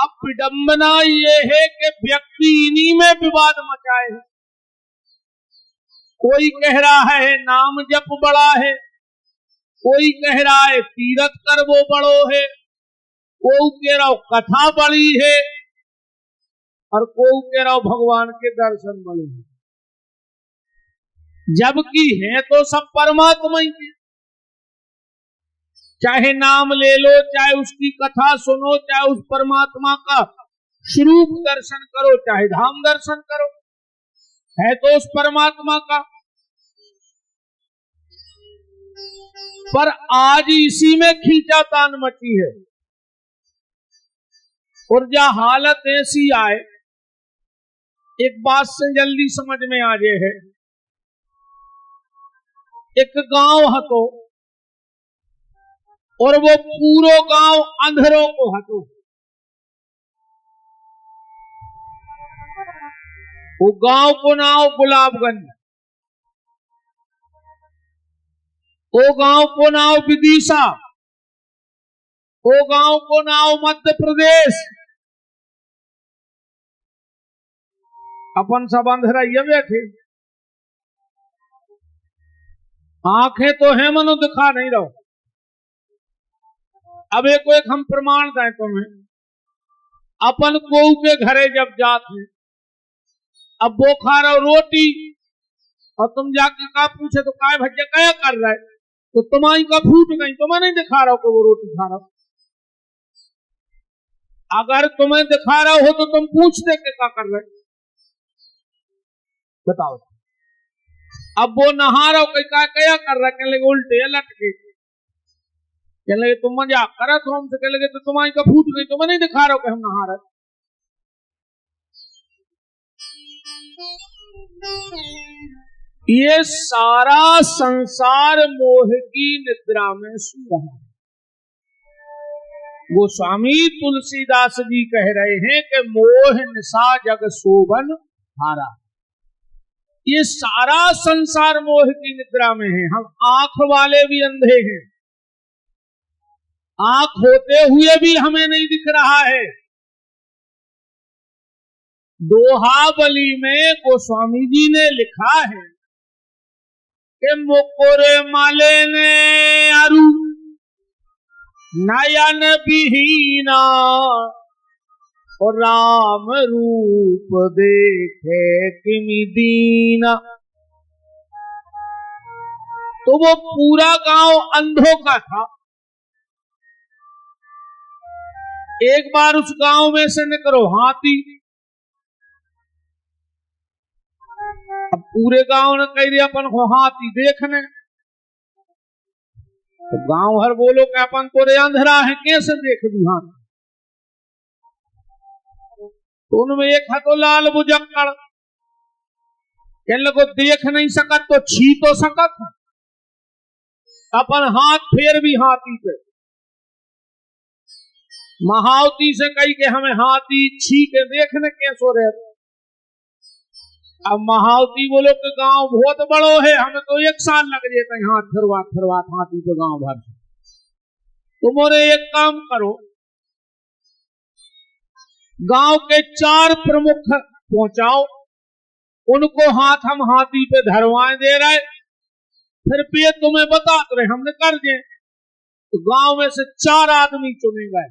अब विडंबना ये है कि व्यक्ति इन्हीं में विवाद मचाए है। कोई कह रहा है नाम जप बड़ा है, कोई कह रहा है तीरथ कर वो बड़ो है, कोई कह रहा कथा बड़ी है, और कोई कह रहा भगवान के दर्शन बड़े हैं। जबकि है तो सब परमात्मा ही के। चाहे नाम ले लो, चाहे उसकी कथा सुनो, चाहे उस परमात्मा का स्वरूप दर्शन करो, चाहे धाम दर्शन करो, है तो उस परमात्मा का। पर आज इसी में खींचातान मची है, और जहां हालत ऐसी आए, एक बात से जल्दी समझ में आ जाए है। एक गांव हतो और वो पूरो गांव अंधेरों को हतो। वो गांव को नाम गुलाबगंज, वो गांव को नाम विदिशा, वो गांव को नाम मध्य प्रदेश। अपन सब अंधेरा ये बैठे, आंखें तो है मनो दिखा नहीं रहो। अब एक हम प्रमाण दें तुम्हें। अपन को के घरे जब जाते, अब वो खा रहा रोटी, और तुम जाके का पूछे तो काय भज्जा क्या कर रहा है, तो तुम्हारी का फूट गई, तुम्हें नहीं दिखा रहा हो कि वो रोटी खा रहा हो। अगर तुम्हें दिखा रहा हो तो तुम पूछते कि क्या कर रहे, बताओ। अब वो नहा रहा हो, क्या कर रहा है, कहने लगे उल्टे लटके, कहने लगे तुम मजाक करा तो हमसे, कहने लगे तो तुम्हारी का फूट गई, तुम्हें नहीं दिखा रहा हो कि हम नहा रहे। ये सारा संसार मोह की निद्रा में सो रहा है। वो स्वामी तुलसीदास जी कह रहे हैं कि मोह निशा जग शोभन हारा। ये सारा संसार मोह की निद्रा में है। हम आंख वाले भी अंधे हैं, आंख होते हुए भी हमें नहीं दिख रहा है। दोहाबली में गोस्वामी जी ने लिखा है कि मुकुरे माले ने अरु नयन विहीना, और राम रूप देखे किमि दीना। तो वो पूरा गांव अंधों का था। एक बार उस गांव में से निकलो हाथी। अब पूरे गांव ने कह दिया अपन को हाथी देखने, तो गांव हर बोलो कि अपन तो रे अंधेरा है, कैसे देख दी हाथी। तो उनमें एक है तो लाल बुजक्कड़, कहने लगो देख नहीं सकत तो छी तो सकत, अपन हाथ फेर भी हाथी पे। महावती से कही कि हमें हाथी छी के देखने कैसो रहे। अब महावती बोलो कि गांव बहुत बड़ो है, हमें तो 1 साल लग जाता है हाथ फिरवात हाथी तो गांव भर। तुम और एक काम करो, गांव के 4 प्रमुख पहुंचाओ, उनको हाथ हम हाथी पे धरवाएं दे रहे, फिर पे तुम्हें बता रहे हमने कर दिए। तो गांव में से 4 आदमी चुने गए,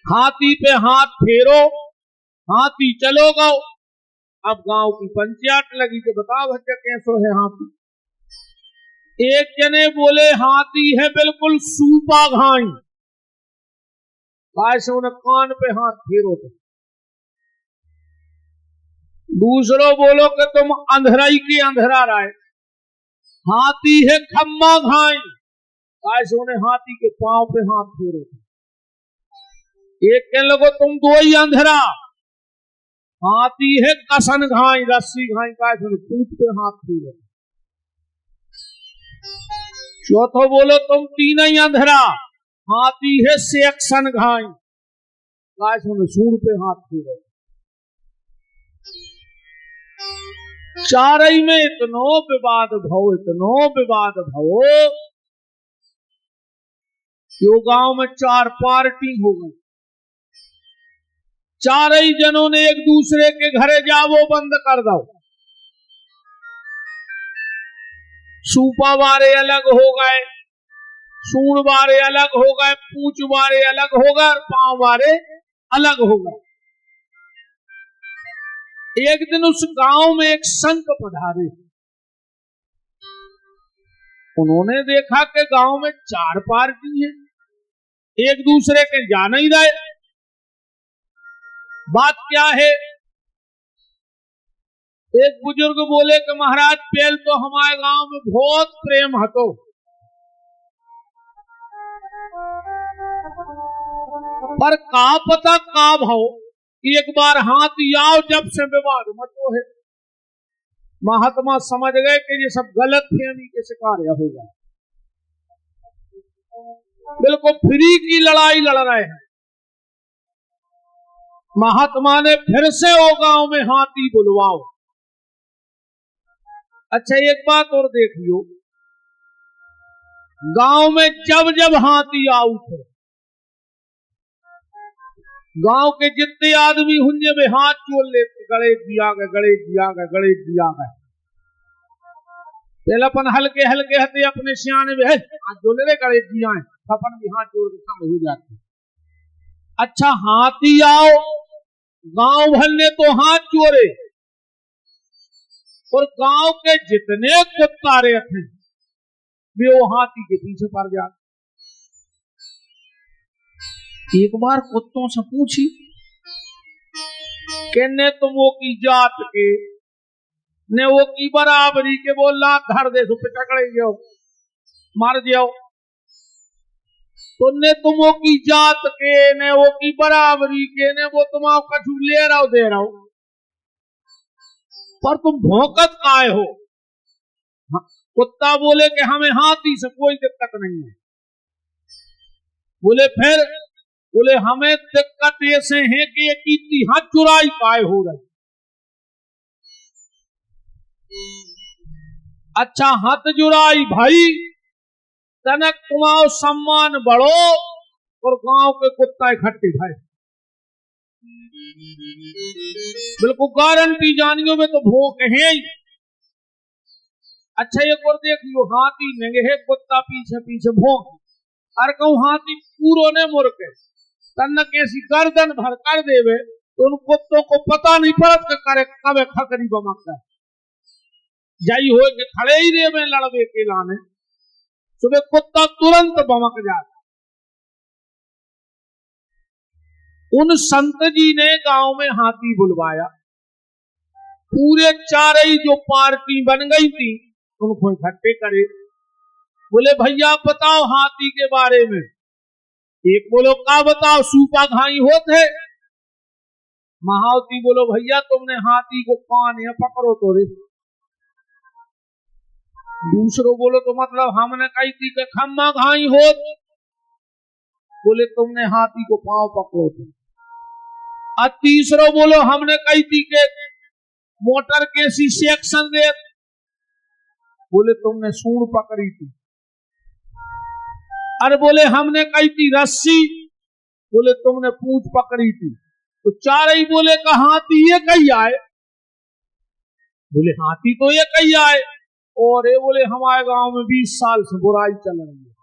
हाथी पे हाथ फेरो, हाथी चलो गो। अब गांव की पंचायत लगी कि बताओ भैया कैसो है हाथी। एक जने बोले हाथी है बिल्कुल सूपा घाई, से उन्हें कान पे हाथ फेरो। तो दूसरो बोलो कि तुम अंधराई की अंधेरा राय, हाथी है खम्मा घाई, से उन्हें हाथी के पांव पे हाथ फेरो। एक कहने लगो तुम 2 ही अंधेरा, हाथी है कसन घाई रस्सी घाई, का पूछ पे हाथ फेरो। चौथो बोलो तुम 3 ही अंधेरा, हाथी है सेक्शन घाई, सूर पे हाथ फेरो। 4 में इतनो विवाद भव, इतनो विवाद भव यो गांव में 4 पार्टी हो गई। चारों जनों ने एक दूसरे के घरे जावो बंद कर दो। सूपा वारे अलग हो गए, सूंड वारे अलग हो गए, पूंछ वारे अलग हो गए और पांव वारे अलग हो गए। एक दिन उस गांव में एक संत पधारे। उन्होंने देखा कि गांव में 4 पार्टी है, एक दूसरे के जा नहीं रहे। बात क्या है? एक बुजुर्ग बोले कि महाराज पहले तो हमारे गांव में बहुत प्रेम हतो, पर का पता का भाव एक बार हाथ आओ जब से विवाद मतो है। महात्मा समझ गए कि ये सब गलत फहमी के शिकार होगा। बिल्कुल फ्री की लड़ाई लड़ रहे हैं। महात्मा ने फिर से वो गांव में हाथी बुलवाओ। अच्छा एक बात और देख लियो, गांव में जब जब हाथी आऊ थे, गांव के जितने आदमी हुंजे वे हाथ जोड़ लेते, गणेश जी आ गए, गणेश जी आ गए, गणेश जी आ गए। पहलापन हल्के हल्के हते अपने सियाने में हाथ जोड़ ले, गणेश जी आए, अपन भी हाथ जोड़ के शामिल हो जाते। अच्छा हाथी आओ, गांव भर ने तो हाथ जोड़े और गांव के जितने कुत्तारे थे वे वो हाथी के पीछे पड़ जाते। एक बार कुत्तों से पूछी कि ने तुम वो की जात के, ने वो की बराबरी के, बोला धर दे सो पिटकड़े जाओ, मर जाओ। तो ने तुम वो की जात के, ने वो की बराबरी के, ने वो तुम कछु ले रहो दे रहो, पर तुम भौंकत काहे हो? कुत्ता बोले कि हमें हाथी से कोई दिक्कत नहीं है। बोले फिर? बोले हमें दिक्कत ऐसे है कि ये कितनी हाथ चुराई काहे हो रही। अच्छा हाथ जुराई भाई, तनक कुमाओ सम्मान बढ़ो और गांव के कुत्ता इकट्ठे खाए। बिल्कुल गारंटी जानियो में तो भूख है। अच्छा एक और देख लियो, हाथी नेंगे है, कुत्ता पीछे पीछे भूख। और कहूं हाथी पूरो ने मुड़के तन कैसी गर्दन भर कर देवे तो उन कुत्तों को पता नहीं पड़त के करे कब खकरी बमक है। जाई हो के खड़े ही रे में लड़वे के लाने सुबह कुत्ता तुरंत बमक जाता। उन संत जी ने गांव में हाथी बुलवाया, पूरे 4 जो पार्टी बन गई थी उनको इकट्ठे करे। बोले भैया बताओ हाथी के बारे में। एक बोलो का बताओ, सूपा घाई होते। महावती बोलो भैया तुमने हाथी को कान या पकड़ो तो रे। दूसरो बोलो तो मतलब हमने कही थी कि खम्मा घाई होत। बोले तुमने हाथी को पांव पकड़ो थे। और तीसरो बोलो हमने कही थी कि मोटर कैसी सेक्शन दे। बोले तुमने सूंड पकड़ी थी। अरे बोले हमने कही थी रस्सी। बोले तुमने पूंछ पकड़ी थी। तो 4 ही बोले का हाथी ये कही आए। बोले हाथी तो ये कही आए। और ये बोले हमारे गांव में 20 साल से बुराई चल रही है,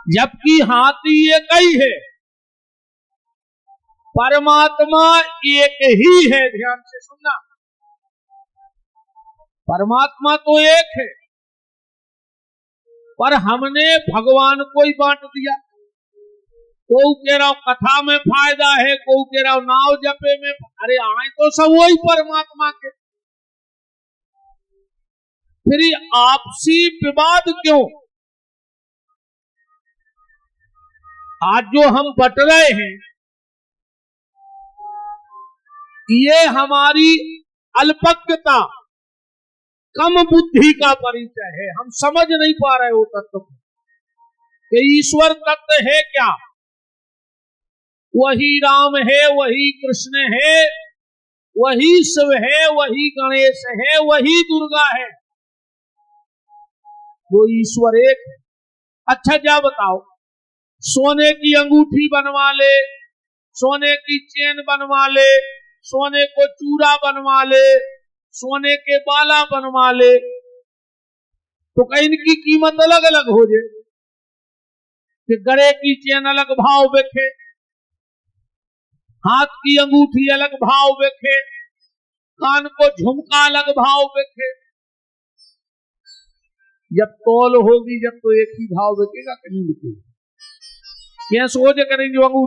जबकि हाथी ये कही है। परमात्मा एक ही है, ध्यान से सुनना। परमात्मा तो एक है, पर हमने भगवान को ही बांट दिया। कोई कह रहा कथा में फायदा है, कोई कह रहा नाव जपे में। अरे आए तो सब वही परमात्मा के, फिर आपसी विवाद क्यों? आज जो हम बट रहे हैं ये हमारी अल्पज्ञता, कम बुद्धि का परिचय है। हम समझ नहीं पा रहे हो तत्व को कि ईश्वर तत्व है क्या। वही राम है, वही कृष्ण है, वही शिव है, वही गणेश है, वही दुर्गा है। वो ईश्वर एक है। अच्छा जा बताओ, सोने की अंगूठी बनवा ले, सोने की चेन बनवा ले, सोने को चूड़ा बनवा ले, सोने के बाला बनवा ले, तो कहीं इनकी कीमत अलग अलग हो जाए कि गले की चेन अलग भाव बेखे, हाथ की अंगूठी अलग भाव बेखे, कान को झुमका अलग भाव बेखे। जब तौल होगी जब तो एक ही भाव बेचेगा, कहीं नहीं। क्या सोच करेंगे अंगूठी